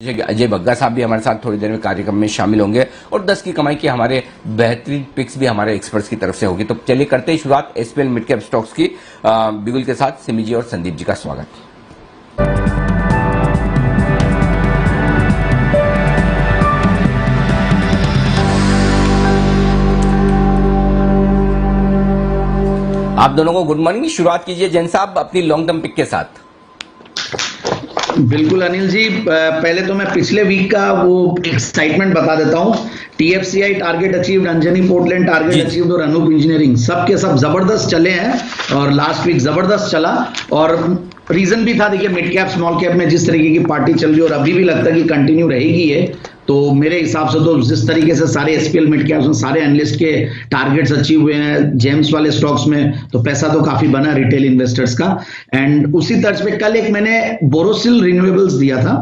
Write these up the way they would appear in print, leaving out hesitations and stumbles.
अजय बग्गा साहब भी हमारे साथ थोड़ी देर में कार्यक्रम में शामिल होंगे और 10 की कमाई के हमारे बेहतरीन पिक्स भी हमारे एक्सपर्ट्स की तरफ से होगी। तो चलिए करते हैं शुरुआत एसपीएल मिड कैप स्टॉक्स की। बिगुल के साथ सिमी जी और संदीप जी का स्वागत। आप दोनों को गुड मॉर्निंग। शुरुआत कीजिए जैन साहब अपनी लॉन्ग टर्म पिक के साथ। बिल्कुल अनिल जी, पहले तो मैं पिछले वीक का वो एक्साइटमेंट बता देता हूं। TFCI target achieved, Anjani Portland target achieved और अनूप इंजीनियरिंग सब के सब जबरदस्त चले हैं और लास्ट वीक जबरदस्त चला। और रीजन भी था, देखिए मिड कैप स्मॉल कैप में जिस तरीके की पार्टी चल रही है और अभी भी लगता है कि कंटिन्यू रहेगी ये, तो मेरे हिसाब से तो जिस तरीके से सारे एसपीएल मिड कैप्स में सारे एनालिस्ट के टारगेट्स अचीव हुए हैं जेम्स वाले स्टॉक्स में, तो पैसा तो काफी बना रिटेल इन्वेस्टर्स का। एंड उसी तर्ज पे कल एक मैंने बोरोसिल रिन्यूएबल्स दिया था,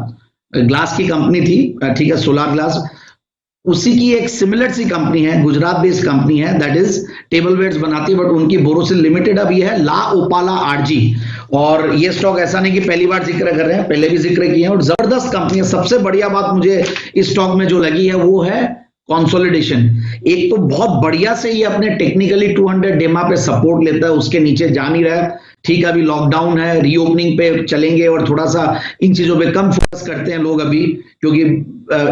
ग्लास की कंपनी थी, ठीक है, सोलर ग्लास, उसी की एक सिमिलर सी कंपनी है, गुजरात बेस्ड कंपनी है, दैट इज टेबल वेयर्स बनाती है, बट उनकी बोरोसिल लिमिटेड अब ये है ला ओपाला आरजी। और ये स्टॉक ऐसा नहीं कि पहली बार जिक्र कर रहे हैं, पहले भी जिक्र किए हैं और जबरदस्त कंपनी है। सबसे बढ़िया बात मुझे इस स्टॉक में जो लगी है वो है कंसोलिडेशन। एक तो बहुत बढ़िया से ये अपने टेक्निकली 200 डेमा पे सपोर्ट लेता है, उसके नीचे जा नहीं रहा है। ठीक है, अभी लॉकडाउन है, रीओपनिंग पे चलेंगे और थोड़ा सा इन चीजों पे कम फोकस करते हैं लोग अभी, क्योंकि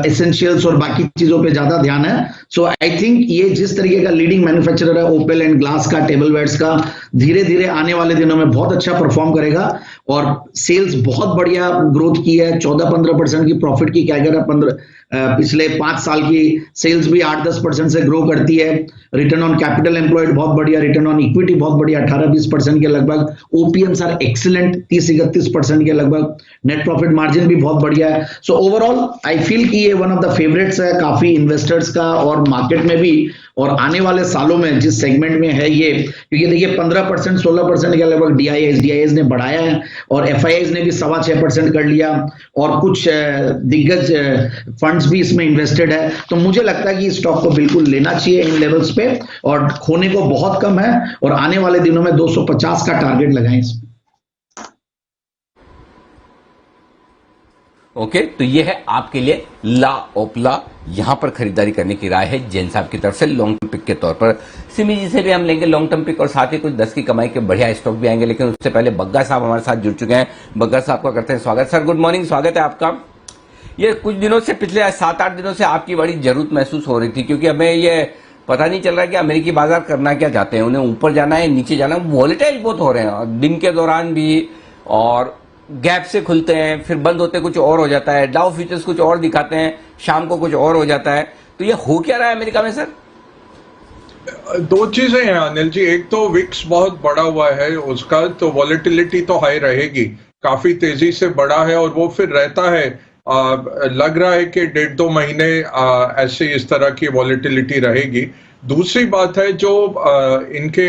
एसेंशियल्स और बाकी चीजों पे ज्यादा ध्यान है। सो आई थिंक ये जिस तरीके का लीडिंग मैन्युफैक्चरर है ओपेल एंड ग्लास का, टेबल वेयर्स का, धीरे धीरे आने वाले दिनों में बहुत अच्छा परफॉर्म करेगा। और सेल्स बहुत बढ़िया ग्रोथ की है, 14-15% की प्रॉफिट की कैगर है, पिछले 5 साल की सेल्स भी 8-10% से ग्रो करती है। रिटर्न ऑन कैपिटल एम्प्लॉयड बहुत बढ़िया, रिटर्न ऑन इक्विटी बहुत बढ़िया, 18-20% के लगभग। ओपीएम्स आर एक्सीलेंट, 30-31% के लगभग। नेट प्रॉफिट मार्जिन भी बहुत बढ़िया है। सो ओवरऑल आई फील कि ये वन ऑफ द फेवरेट्स है काफी इन्वेस्टर्स का और मार्केट में भी, और आने वाले सालों में जिस सेगमेंट में है ये, क्योंकि देखिए 15% 16% के लगभग डीआईएस ने बढ़ाया है और एफआईआईज ने भी 6.25% कर लिया और कुछ दिग्गज फंड्स भी इसमें इन्वेस्टेड है। तो मुझे लगता है कि इस स्टॉक को बिल्कुल लेना चाहिए इन लेवल्स पे और खोने को बहुत कम है और आने वाले दिनों में 250 का टारगेट लगाएं इसमें। ओके, तो ये है आपके लिए ला ओपला, यहां पर खरीदारी करने की राय है जैन साहब की तरफ से लॉन्ग टर्म पिक के तौर पर। सिमी जी से भी हम लेंगे लॉन्ग टर्म पिक और साथ ही कुछ 10 की कमाई के बढ़िया स्टॉक भी आएंगे, लेकिन उससे पहले बग्गा साहब हमारे साथ जुड़ चुके हैं। बग्गा साहब का करते हैं स्वागत। सर गुड मॉर्निंग, स्वागत है आपका। ये कुछ दिनों से, पिछले 7-8 दिनों से आपकी बड़ी जरूरत महसूस हो रही थी, क्योंकि हमें ये पता नहीं चल रहा है कि अमेरिकी बाजार करना क्या चाहते हैं, उन्हें ऊपर जाना है नीचे जाना है। वॉलेटाइल बहुत हो रहे हैं दिन के दौरान भी, और गैप से खुलते हैं फिर बंद होते कुछ और हो जाता है, डाउ फ्यूचर्स कुछ और दिखाते हैं, शाम को कुछ और हो जाता है। तो ये हो क्या रहा है अमेरिका में सर? दो चीजें हैं अनिल जी, एक तो विक्स बहुत बड़ा हुआ है, उसका तो वॉलेटिलिटी तो हाई रहेगी, काफी तेजी से बढ़ा है और वो फिर रहता है। लग रहा है कि 1.5-2 महीने ऐसे इस तरह की वॉलेटिलिटी रहेगी। दूसरी बात है जो इनके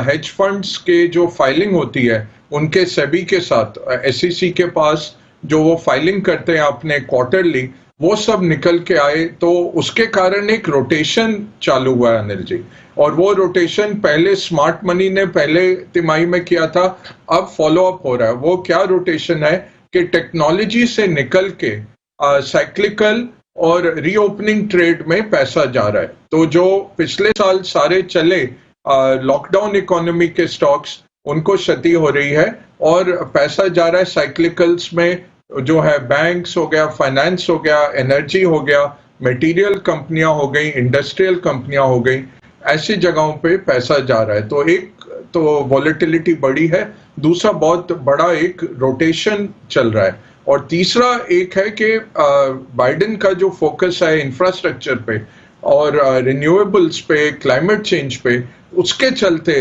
हेज फंड्स के जो फाइलिंग होती है उनके सेबी के साथ, एसईसी के पास जो वो फाइलिंग करते हैं अपने क्वार्टरली, वो सब निकल के आए, तो उसके कारण एक रोटेशन चालू हुआ है अनिल जी। और वो रोटेशन पहले स्मार्ट मनी ने पहले तिमाही में किया था, अब फॉलो अप हो रहा है। वो क्या रोटेशन है कि टेक्नोलॉजी से निकल के साइक्लिकल और रीओपनिंग ट्रेड में पैसा जा रहा है। तो जो पिछले साल सारे चले लॉकडाउन इकोनॉमी के स्टॉक्स, उनको क्षति हो रही है और पैसा जा रहा है साइक्लिकल्स में, जो है बैंक्स हो गया, फाइनेंस हो गया, एनर्जी हो गया, मटेरियल कंपनियां हो गई, इंडस्ट्रियल कंपनियां हो गई, ऐसी जगहों पे पैसा जा रहा है। तो एक तो वॉलेटिलिटी बढ़ी है, दूसरा बहुत बड़ा एक रोटेशन चल रहा है, और तीसरा एक है कि बाइडेन का जो फोकस है इंफ्रास्ट्रक्चर पे और रिन्यूएबल्स पे, क्लाइमेट चेंज पे, उसके चलते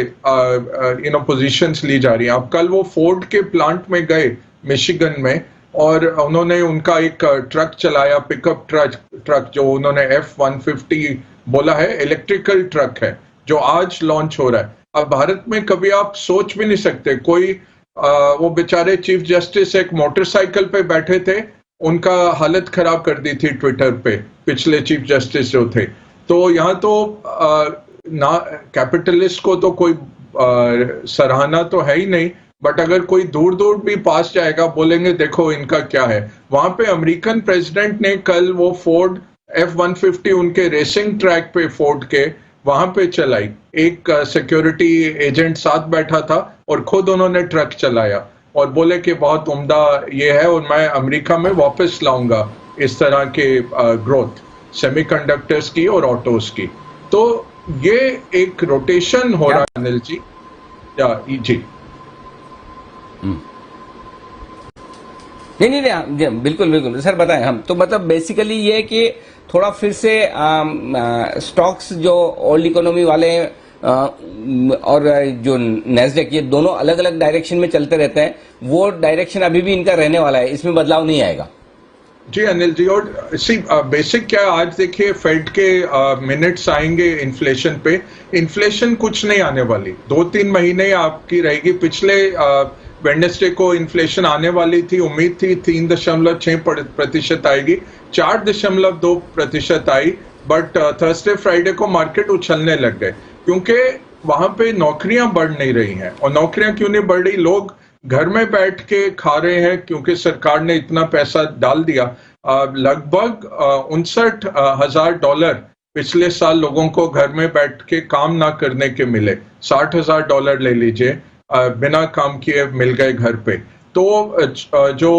पोजीशंस ली जा रही हैं। अब कल वो फोर्ड के प्लांट में गए मिशिगन में और उन्होंने उनका एक ट्रक चलाया, पिकअप ट्रक जो उन्होंने F-150 बोला है, इलेक्ट्रिकल ट्रक है जो आज लॉन्च हो रहा है। अब भारत में कभी आप सोच भी नहीं सकते, कोई वो बेचारे चीफ जस्टिस एक मोटरसाइकिल पे बैठे थे, उनका हालत खराब कर दी थी ट्विटर पे, पिछले चीफ जस्टिस जो थे। तो यहाँ तो ना कैपिटलिस्ट को तो कोई सराहना तो है ही नहीं, बट अगर कोई दूर दूर भी पास जाएगा बोलेंगे देखो इनका क्या है। वहां पे अमेरिकन प्रेसिडेंट ने कल वो फोर्ड F-150 उनके रेसिंग ट्रैक पे फोर्ड के वहां पे चलाई, एक सिक्योरिटी एजेंट साथ बैठा था और खुद उन्होंने ट्रक चलाया और बोले कि बहुत उम्दा ये है और मैं अमेरिका में वापस लाऊंगा इस तरह के ग्रोथ सेमीकंडक्टर्स की और ऑटोस की। तो ये एक रोटेशन हो रहा है अनिल जी। जी नहीं, बिल्कुल बिल्कुल सर, बताएं हम तो। मतलब बेसिकली ये है कि थोड़ा फिर से स्टॉक्स जो ओल्ड इकोनॉमी वाले और जो नैस्डैक, ये दोनों अलग अलग डायरेक्शन में चलते रहते हैं, वो डायरेक्शन अभी भी इनका रहने वाला है, इसमें बदलाव नहीं आएगा। जी अनिल जी, और बेसिक क्या है, आज देखिए फेड के मिनट्स आएंगे इन्फ्लेशन पे। इन्फ्लेशन कुछ नहीं आने वाली, 2-3 महीने आपकी रहेगी। पिछले वेडनेसडे को इन्फ्लेशन आने वाली थी, उम्मीद थी 3.6% आएगी, 4.2% आई, बट थर्सडे फ्राइडे को मार्केट उछलने लग गए क्योंकि वहां पे नौकरियां बढ़ नहीं रही हैं। और नौकरियां क्यों नहीं बढ़ रही? लोग घर में बैठ के खा रहे हैं क्योंकि सरकार ने इतना पैसा डाल दिया। लगभग $59,000 पिछले साल लोगों को घर में बैठ के काम ना करने के मिले। $60,000 ले लीजिए, बिना काम किए मिल गए घर पे। तो जो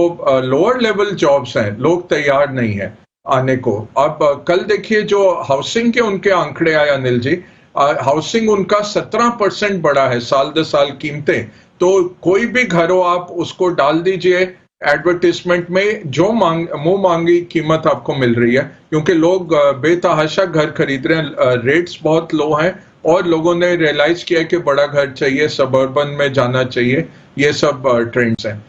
लोअर लेवल जॉब्स हैं, लोग तैयार नहीं है आने को। अब कल देखिए जो हाउसिंग के उनके आंकड़े आए अनिल जी, हाउसिंग उनका 17% बढ़ा है साल दर साल कीमतें। तो कोई भी घर हो आप उसको डाल दीजिए एडवर्टिजमेंट में, जो मुंह मांगी कीमत आपको मिल रही है क्योंकि लोग बेतहाशा घर खरीद रहे हैं। रेट्स बहुत लो हैं और लोगों ने रियलाइज किया कि बड़ा घर चाहिए, सबर्बन में जाना चाहिए। ये सब ट्रेंड्स हैं।